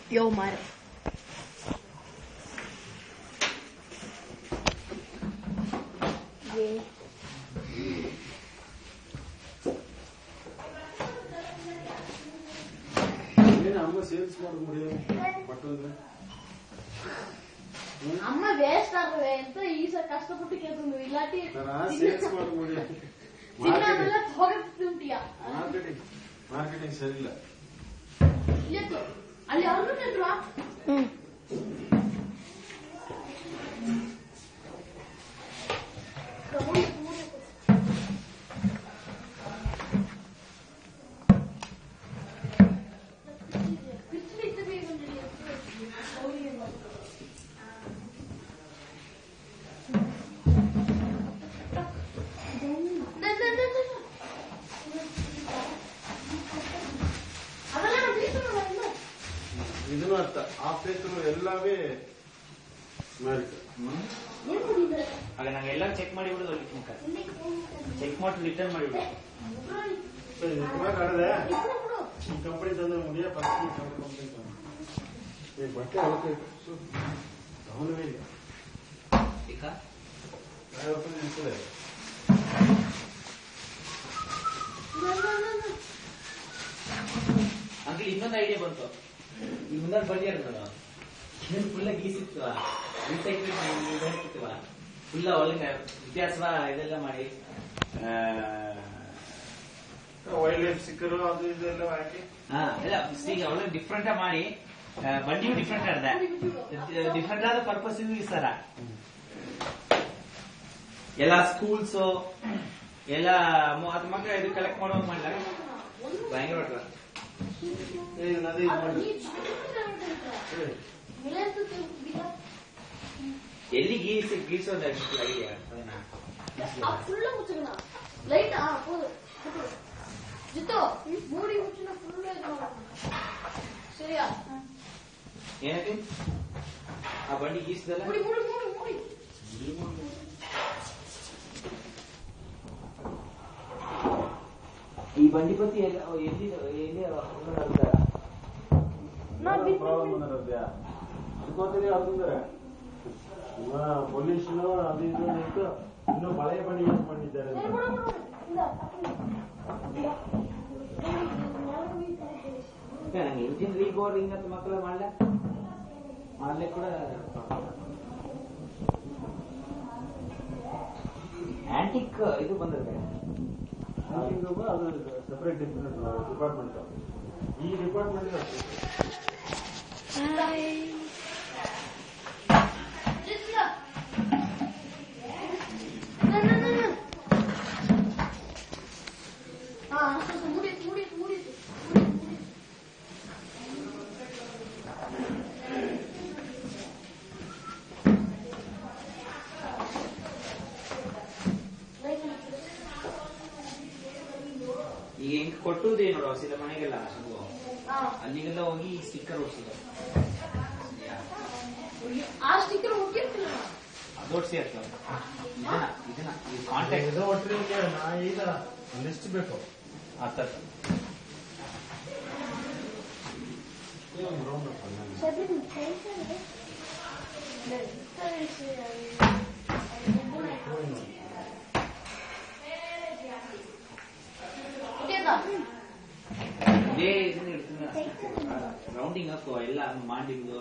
Yo, Mara. Yeah. Sales ಅಮ್ಮ waste ಆಗುವೆ ಅಂತ ಈ ಸಲ ಕಷ್ಟಪಟ್ಟು ಕೇಳ್ಕೊಂಡು ಇಲ್ಲಾಟಿ ಸೇಲ್ಸ್ ಮಾಡಿ ಮಾರ್ಕೆಟಿಂಗ್ ಸರಿ ಇಲ್ಲ ಅಲ್ಲಿ ಅವ್ರು ನಿಂತ್ರು ಇದನ್ನು ಅರ್ಥ ಆ ಪೇಪರು ಎಲ್ಲವೇ ಅಲ್ಲ ನಂಗೆ ಎಲ್ಲ ಚೆಕ್ ಮಾಡಿ ಬಿಡೋದು ಚೆಕ್ ಮಾಡಿ ರಿಟರ್ನ್ ಮಾಡಿಬಿಡು ಕಂಪನಿ ತಂದ್ರೆ ಮುಡಿಯ ಕಂಪನಿ ಬಟ್ಟೆ ಅವಕ್ಕೆ ಗಮನವೇ ಇಲ್ಲ ನಿಲ್ತದೆ ಅಂಕಲ್ ಇನ್ನೊಂದು ಐಡಿಯಾ ಬಂತು ಈ ಮುಂದೊಂದು ಬಡ್ಡಿ ಇರ್ತದ ಫುಲ್ಲ ಗೀಸಿತ್ತು ರೀಸೈಕ್ಲಿಂಗ್ ಫುಲ್ಲ ಒಳಗೆ ವ್ಯತ್ಯಾಸ ಇದೆಲ್ಲ ಮಾಡಿ ವೈಲ್ಡ್ ಲೈಫ್ ಸಿಕ್ಕರು ಅದು ಇದೆಲ್ಲ ಹಾಕಿ ಇಲ್ಲ ಈಗ ಒಳ್ಳೆ ಡಿಫ್ರೆಂಟ್ ಮಾಡಿ ಬಡ್ಡಿಯೂ ಡಿಫ್ರೆಂಟ್ ಆದ ಡಿಫ್ರೆಂಟ್ ಆದ ಪರ್ಪಸ್ ಸರ ಎಲ್ಲ ಸ್ಕೂಲ್ಸ್ ಎಲ್ಲ ಅದು ಮಕ್ಕಳ ಇದು ಕಲೆಕ್ಟ್ ಮಾಡೋದು ಮಾಡಿದಾಗ ಭಯಂಕರ ಹೊಟ್ರ ಎಲ್ಲಿ ಗೀಸೋದು ಐಡಿಯಾ ಲೈಟ್ ಜಿತ್ತು ಮೂಡಿ ಮುಚ್ಚಿನ ಫುಲ್ ಸರಿಯಾ ಏನಕ್ಕೆ ಆ ಬಂಡಿ ಗೀಸದಲ್ಲ ಈ ಬಂಡಿ ಪತಿ ಎಲ್ಲಿ ಅದಕ್ಕೋದ್ರೆ ಯಾವ್ದಂದ್ರೆ ಪೊಲ್ಯೂಷನ್ ಅದು ಇದು ಇಟ್ಟು ಇನ್ನು ಮಳೆ ಬನ್ನಿ ಯೂಸ್ ಮಾಡಿದ್ದಾರೆ ನಂಗೆ ಇಂಜಿನ್ ರೀಬೋರ್ಡಿಂಗ್ ಅಂತ ಮಕ್ಕಳು ಮಾಡ್ಲಿಕ್ಕೆ ಕೂಡ ಆಂಟಿಕ್ ಇದು ಬಂದಿದೆ ಅದು ಸೆಪರೇಟ್ ಡಿಪಾರ್ಟ್ಮೆಂಟ್ ಈ ಡಿಪಾರ್ಟ್ಮೆಂಟ್ ಈಗ ಹೆಂಗ್ ಕೊಟ್ಟುದೇ ನೋಡುವ ಸೀದಾ ಮನೆಗೆಲ್ಲ ಅಲ್ಲಿಗೆಲ್ಲ ಹೋಗಿ ಸ್ಟಿಕ್ಕರ್ ಓಡಿಸಿದ ಆ ಸ್ಟಿಕ್ಕರ್ ಹೋಗಿರ್ತಿಲ್ಲ ಅದೋಡ್ಸಿ ಆಗ್ತದೆ ಇದನ್ನ ಕಾಂಟ್ಯಾಕ್ಟ್ ಈಗ ಲಿಸ್ಟ್ ಬೇಕು ಅರ್ಥ ಇದೇ ಇದನ್ನ ಇಡ್ತೀನಿ ರೌಂಡಿಂಗ್ ಹಾಕುವ ಎಲ್ಲ ಮಾಡಿದ್ದು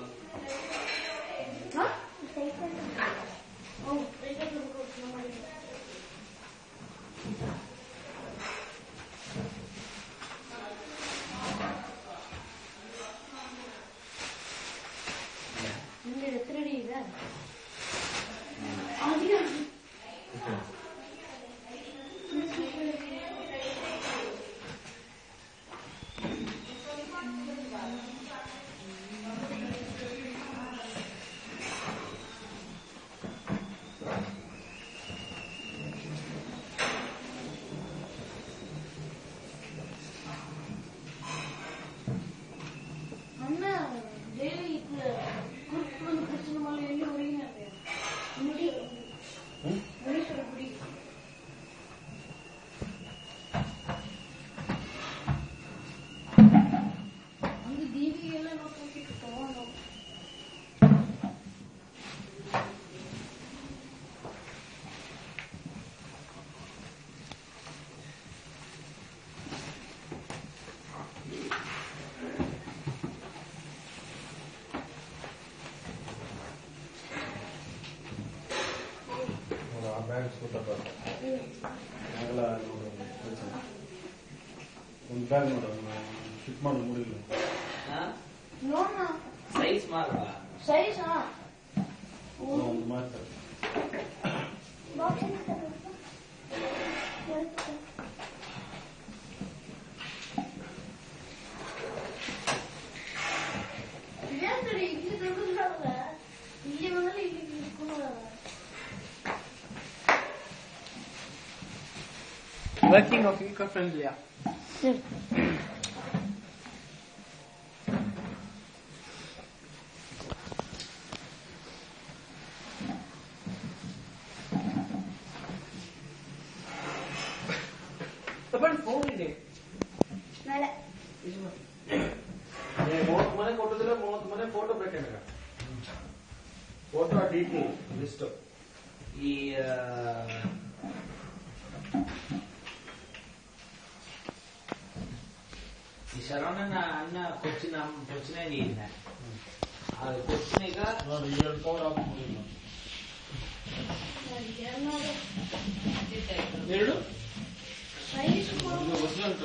ಆಗಲ್ಲ ನೋಡು ಒಂದು ಬ್ಯಾಗ್ ನೋಡು ಫಿಟ್ ಮಾಡು ಮೂಡಿಲ್ಲ ನೋಡೋಣ ಸೈಜ್ ಮಾರುವ ಸೈಜ್ ಒಂದು ಮಾತ್ರ ಇಲ್ಲಿ ದೊಡ್ಡದಾಗಲ್ಲ ಇಲ್ಲಿ ಬಂದ್ರೆ ಇಲ್ಲಿ ಇಟ್ಕೊಂಡು Working of eco-friendly. ಫೋನ್ ಇದೆ 30 ಮನೆ ಕೊಟ್ಟಿದ್ರೆ 30 ಮನೆ ಫೋಟೋ ಬೇಕೇನ ಫೋಟೋ ಡೀಟೇಲ್ ಲಿಸ್ಟ್ ಈ ಶರವಣನ ಅಣ್ಣ ಕೊಚ್ಚಿನ ನೀರಿನ ಅದು ಕೊಚ್ಚಿನೀಗ ನೋಡಿ 2 ಕವರ್ ಹಾಕ್ಬೋದು ಎರಡು ಸೈಜ್ ಒರಿಜಿನಲ್